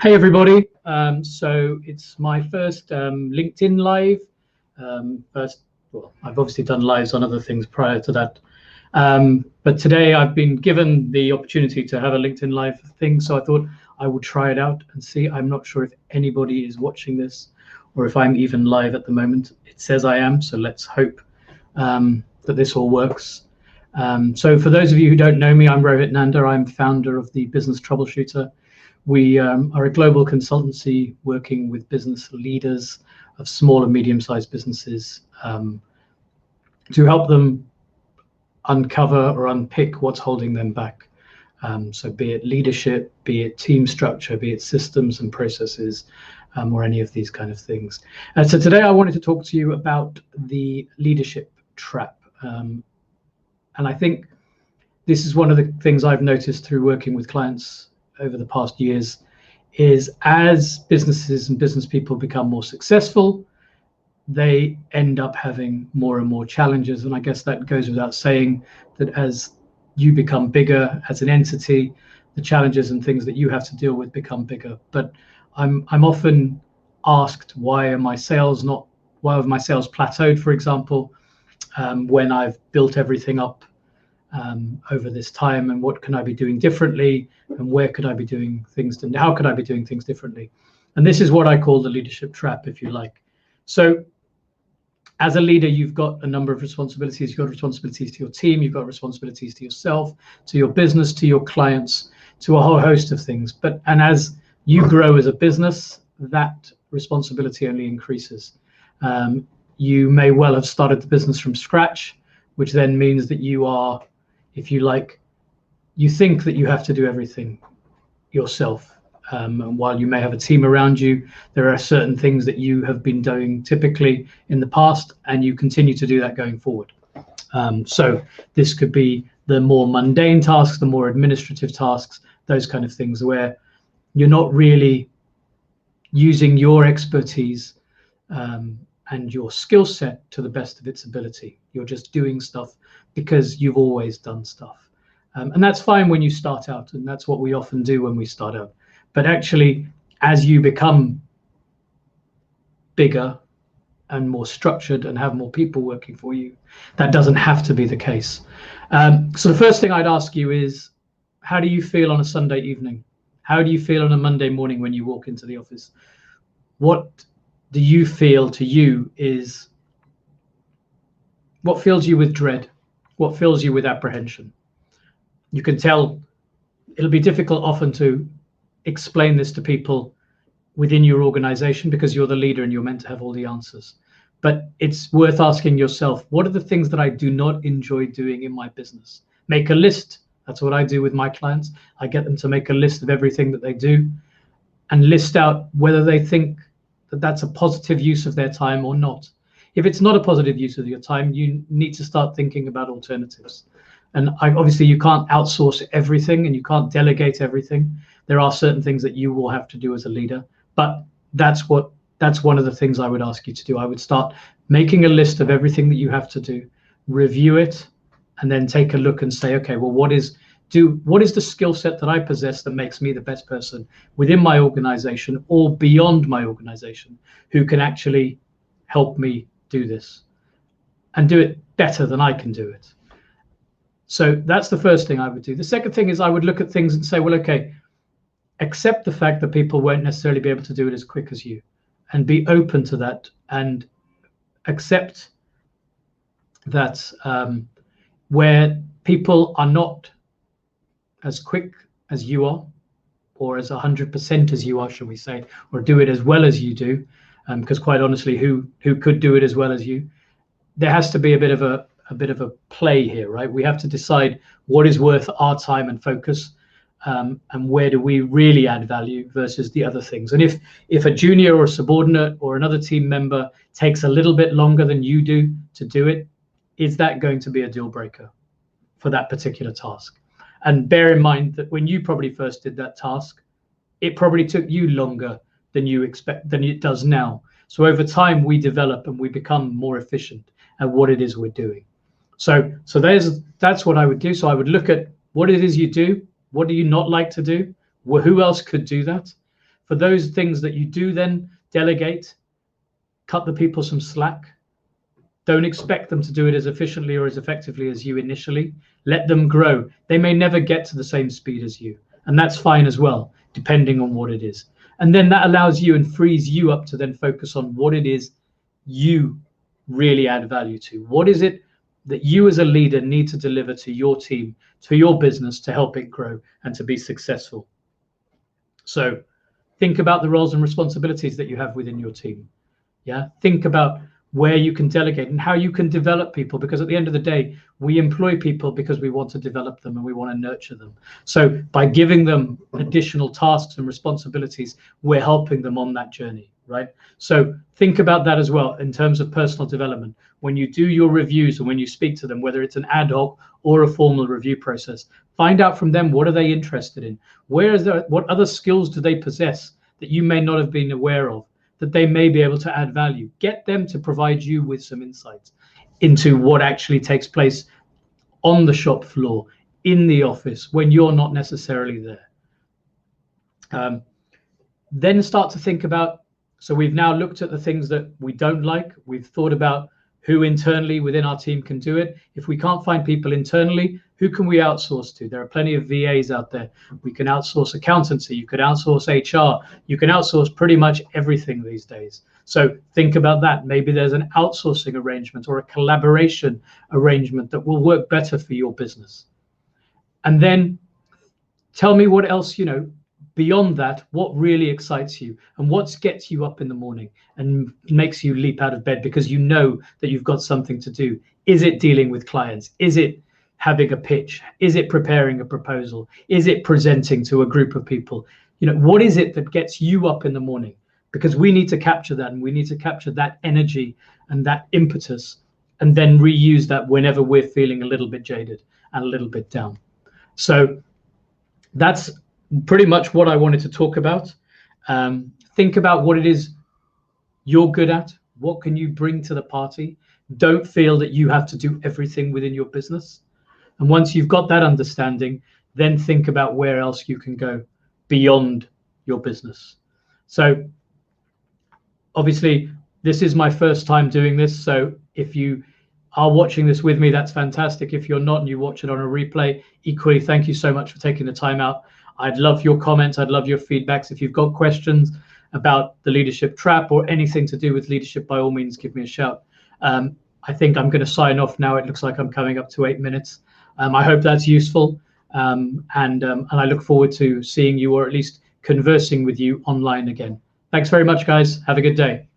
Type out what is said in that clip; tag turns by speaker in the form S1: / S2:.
S1: Hey everybody, so it's my first LinkedIn live. Well, I've obviously done lives on other things prior to that, but today I've been given the opportunity to have a LinkedIn live thing, so I thought I would try it out and see. I'm not sure if anybody is watching this or if I'm even live at the moment. It says I am, so let's hope that this all works. So for those of you who don't know me, I'm Rohit Nanda. I'm founder of the Business Troubleshooter. We are a global consultancy working with business leaders of small and medium-sized businesses to help them uncover or unpick what's holding them back. So be it leadership, be it team structure, be it systems and processes, or any of these kind of things. So today I wanted to talk to you about the leadership trap. And I think this is one of the things I've noticed through working with clients over the past years, is as businesses and business people become more successful, they end up having more and more challenges. And I guess that goes without saying that as you become bigger as an entity, the challenges and things that you have to deal with become bigger. But I'm often asked, why have my sales plateaued, for example, when I've built everything up over this time, and what can I be doing differently, and where could I be doing things, and how could I be doing things differently? And this is what I call the leadership trap, if you like. So as a leader, you've got a number of responsibilities. You've got responsibilities to your team, you've got responsibilities to yourself, to your business, to your clients, to a whole host of things. And as you grow as a business, that responsibility only increases. You may well have started the business from scratch, which then means that you are, if you like, you think that you have to do everything yourself. And while you may have a team around you, there are certain things that you have been doing typically in the past, and you continue to do that going forward. So this could be the more mundane tasks, the more administrative tasks, those kind of things where you're not really using your expertise and your skill set to the best of its ability. You're just doing stuff because you've always done stuff. And that's fine when you start out, and that's what we often do when we start out. But actually, as you become bigger and more structured and have more people working for you, that doesn't have to be the case. So the first thing I'd ask you is, how do you feel on a Sunday evening? How do you feel on a Monday morning when you walk into the office? What do you feel to you is, what fills you with dread? What fills you with apprehension? You can tell it'll be difficult often to explain this to people within your organization because you're the leader and you're meant to have all the answers. But it's worth asking yourself, what are the things that I do not enjoy doing in my business? Make a list. That's what I do with my clients. I get them to make a list of everything that they do and list out whether they think that that's a positive use of their time or not. If it's not a positive use of your time, you need to start thinking about alternatives. And obviously you can't outsource everything and you can't delegate everything. There are certain things that you will have to do as a leader, but that's one of the things I would ask you to do. I would start making a list of everything that you have to do, review it, and then take a look and say, okay, well, what is the skill set that I possess that makes me the best person within my organization or beyond my organization who can actually help me do this and do it better than I can do it. So that's the first thing I would do. The second thing is I would look at things and say, well, okay, accept the fact that people won't necessarily be able to do it as quick as you, and be open to that, and accept that where people are not as quick as you are, or as 100% as you are, shall we say, or do it as well as you do, because quite honestly, who could do it as well as you? There has to be a bit of a play here, right? We have to decide what is worth our time and focus, and where do we really add value versus the other things. And if a junior or a subordinate or another team member takes a little bit longer than you do to do it, is that going to be a deal breaker for that particular task? And bear in mind that when you probably first did that task, it probably took you longer than it does now. So over time, we develop and we become more efficient at what it is we're doing. So that's what I would do. So I would look at what it is you do. What do you not like to do? Well, who else could do that? For those things that you do then delegate, cut the people some slack. Don't expect them to do it as efficiently or as effectively as you initially. Let them grow. They may never get to the same speed as you, and that's fine as well, depending on what it is. And then that allows you and frees you up to then focus on what it is you really add value to. What is it that you as a leader need to deliver to your team, to your business, to help it grow and to be successful? So think about the roles and responsibilities that you have within your team. Yeah, think about where you can delegate and how you can develop people, because at the end of the day, we employ people because we want to develop them and we want to nurture them. So by giving them additional tasks and responsibilities, we're helping them on that journey, right? So think about that as well in terms of personal development. When you do your reviews and when you speak to them, whether it's an ad hoc or a formal review process, find out from them, what are they interested in? What other skills do they possess that you may not have been aware of, that they may be able to add value? Get them to provide you with some insights into what actually takes place on the shop floor, in the office, when you're not necessarily there. Then start to think about, so we've now looked at the things that we don't like. We've thought about who internally within our team can do it. If we can't find people internally, who can we outsource to? There are plenty of VAs out there. We can outsource accountancy, you could outsource HR, you can outsource pretty much everything these days. So think about that. Maybe there's an outsourcing arrangement or a collaboration arrangement that will work better for your business. And then tell me what else, beyond that, what really excites you and what gets you up in the morning and makes you leap out of bed because you know that you've got something to do. Is it dealing with clients? Is it having a pitch? Is it preparing a proposal? Is it presenting to a group of people? What is it that gets you up in the morning? Because we need to capture that, and we need to capture that energy and that impetus and then reuse that whenever we're feeling a little bit jaded and a little bit down. So that's pretty much what I wanted to talk about. Think about what it is you're good at. What can you bring to the party? Don't feel that you have to do everything within your business. And once you've got that understanding, then think about where else you can go beyond your business. So obviously, this is my first time doing this. So if you are watching this with me, that's fantastic. If you're not and you watch it on a replay, equally, thank you so much for taking the time out. I'd love your comments. I'd love your feedbacks. If you've got questions about the leadership trap or anything to do with leadership, by all means, give me a shout. I think I'm going to sign off now. It looks like I'm coming up to 8 minutes. I hope that's useful. And I look forward to seeing you, or at least conversing with you online again. Thanks very much, guys. Have a good day.